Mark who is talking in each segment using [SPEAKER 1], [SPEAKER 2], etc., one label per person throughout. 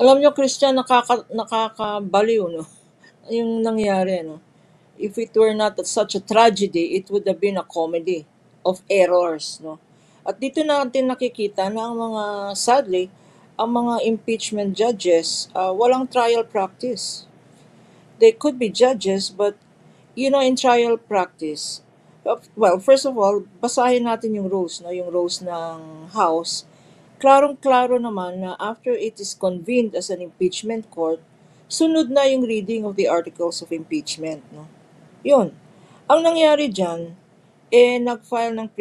[SPEAKER 1] Alam niyo, Christian, nakakabaliw, no? Yung nangyari, no? If it were not such a tragedy, it would have been a comedy of errors, no? At dito natin nakikita na ang mga, sadly, ang mga impeachment judges, walang trial practice. They could be judges, but, in trial practice, well, first of all, basahin natin yung rules, no? Yung rules ng House. Klarong-klaro naman na after it is convened as an impeachment court, sunod na yung reading of the articles of impeachment, no? Yun. Ang nangyari dyan, nag-file ng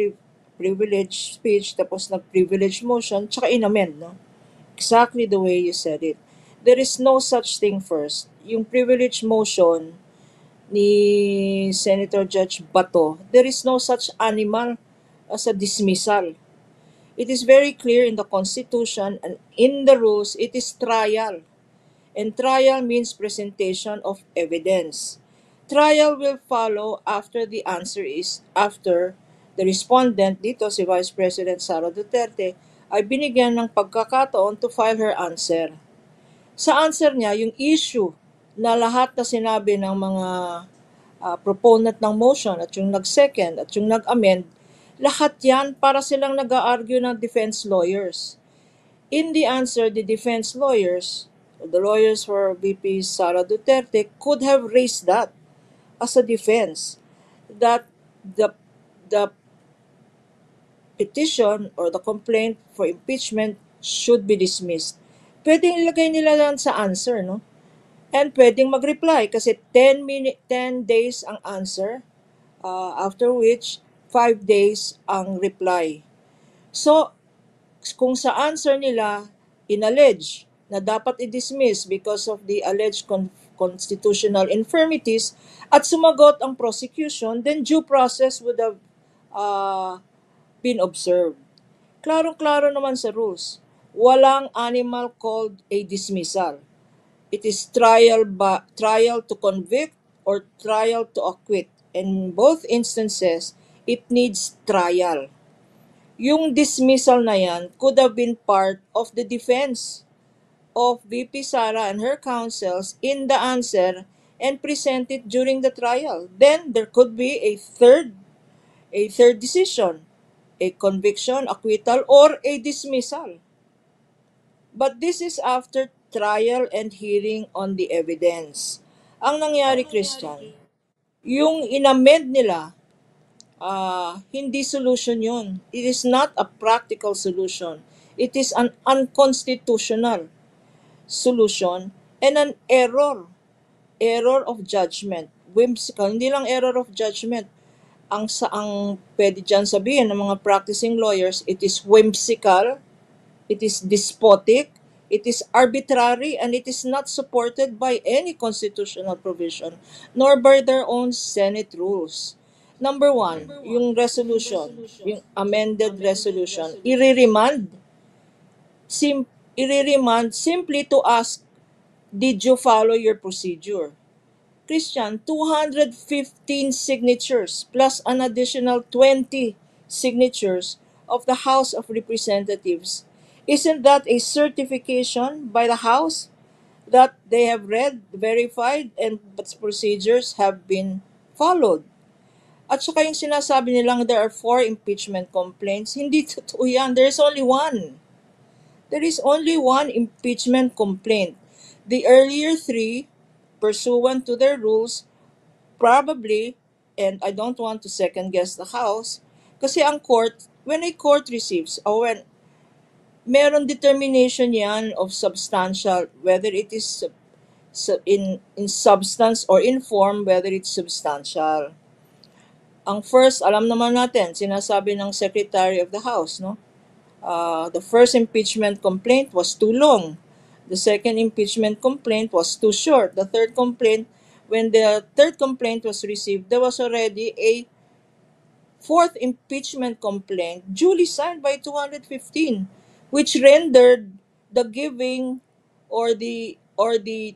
[SPEAKER 1] privilege speech, tapos nag-privilege motion, tsaka inamend, no? Exactly the way you said it. There is no such thing first. Yung privilege motion ni Senator Judge Bato, there is no such animal as a dismissal. It is very clear in the Constitution and in the rules, it is trial. And trial means presentation of evidence. Trial will follow after after the respondent, dito si Vice President Sara Duterte, ay binigyan ng pagkakataon to file her answer. Sa answer niya, yung issue na lahat na sinabi ng mga proponent ng motion at yung nag-second at yung nag-amend, lahat yan para silang nag-argue ng defense lawyers. In the answer, the defense lawyers, the lawyers for VP Sara Duterte, could have raised that as a defense, that the petition or the complaint for impeachment should be dismissed. Pwedeng ilagay nila lang sa answer, no? And pwedeng mag-reply kasi 10 days ang answer, after which 5 days ang reply. So, kung sa answer nila inallege na dapat i-dismiss because of the alleged constitutional infirmities at sumagot ang prosecution, then due process would have been observed. Klarong-klaro naman sa rules. Walang animal called a dismissal. It is trial to convict or trial to acquit. In both instances, it needs trial. Yung dismissal na yan could have been part of the defense of VP Sara and her counsels in the answer and presented during the trial. Then there could be a third decision, a conviction, acquittal, or a dismissal. But this is after trial and hearing on the evidence. Ang nangyari, Christian, yung inamend nila, hindi solution yun. It is not a practical solution. It is an unconstitutional solution and an error. Error of judgment. Whimsical. Hindi lang error of judgment. Ang pwede dyan sabihin ng mga practicing lawyers, it is whimsical, it is despotic, it is arbitrary, and it is not supported by any constitutional provision, nor by their own Senate rules. Number one, yung resolution, yung amended resolution, i-remand simply to ask, did you follow your procedure? Christian, 215 signatures plus an additional 20 signatures of the House of Representatives. Isn't that a certification by the House that they have read, verified, and procedures have been followed? At saka yung sinasabi nilang there are 4 impeachment complaints, hindi totoo yan. There is only one. There is only one impeachment complaint. The earlier 3, pursuant to their rules, probably, and I don't want to second guess the House, kasi ang court, when a court receives, or when meron determination yan of substantial, whether it is in substance or in form, whether it's substantial. Ang first, alam naman natin, sinasabi ng Secretary of the House, no? The first impeachment complaint was too long. The second impeachment complaint was too short. The third complaint, when the third complaint was received, there was already a fourth impeachment complaint duly signed by 215, which rendered the giving or the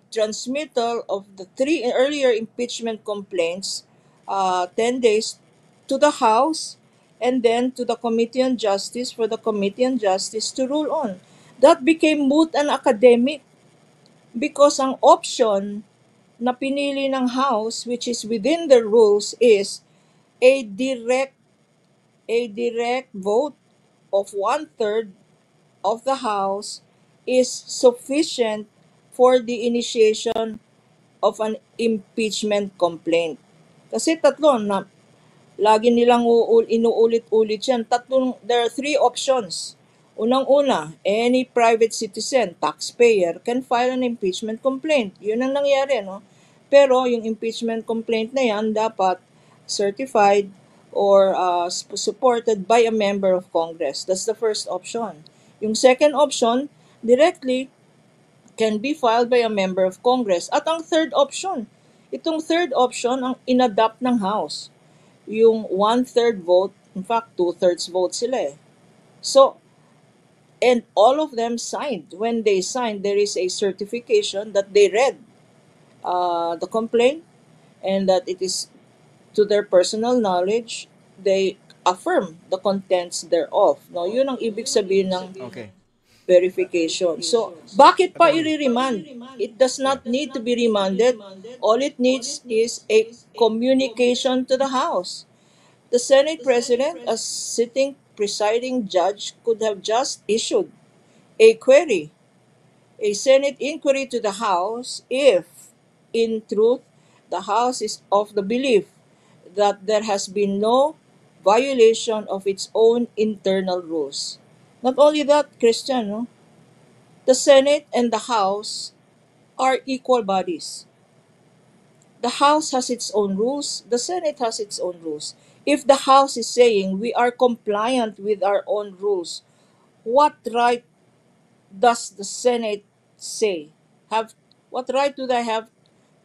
[SPEAKER 1] transmittal of the 3 earlier impeachment complaints 10 days to the House and then to the Committee on Justice for the Committee on Justice to rule on. That became moot and academic. Because ang option na pinili ng House, which is within the rules, is a direct vote of one-third of the House is sufficient for the initiation of an impeachment complaint. Kasi tatlo na lagi nilang inuulit-ulit yan. There are three options. Unang-una, any private citizen, taxpayer, can file an impeachment complaint. Yun ang nangyari, no? Pero yung impeachment complaint na yan dapat certified or supported by a member of Congress. That's the first option. Yung second option, directly can be filed by a member of Congress. At ang third option, itong third option ang inadopt ng House. Yung one-third vote, in fact, two-thirds vote sila eh. So, and all of them signed. When they signed, there is a certification that they read the complaint and that it is to their personal knowledge, they affirm the contents thereof. No, yun ang ibig sabihin ng
[SPEAKER 2] Okay.
[SPEAKER 1] verification. So, bakit pa
[SPEAKER 2] Attorney.
[SPEAKER 1] i-remand? It does not need to be remanded. All it needs is a communication to the House. The Senate President, as sitting presiding judge, could have just issued a query, a Senate inquiry to the House if, in truth, the House is of the belief that there has been no violation of its own internal rules. Not only that, Christian, no? The Senate and the House are equal bodies. The House has its own rules, the Senate has its own rules. If the House is saying we are compliant with our own rules, what right does the Senate say? What right do they have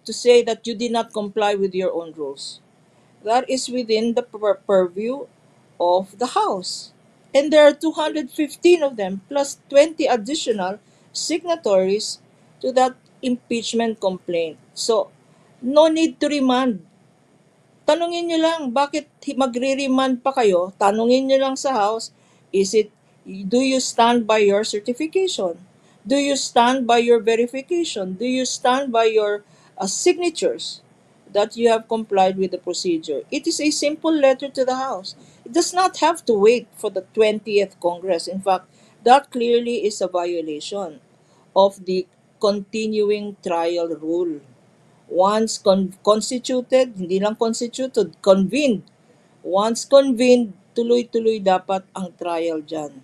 [SPEAKER 1] to say that you did not comply with your own rules? That is within the purview of the House. And there are 215 of them plus 20 additional signatories to that impeachment complaint. So, no need to remand. Tanungin nyo lang, bakit magre-remand pa kayo? Tanungin nyo lang sa House, do you stand by your certification? Do you stand by your verification? Do you stand by your signatures that you have complied with the procedure? It is a simple letter to the House. It does not have to wait for the 20th Congress. In fact, that clearly is a violation of the continuing trial rule. Once constituted, hindi lang constituted, convened. Once convened, tuloy-tuloy dapat ang trial dyan.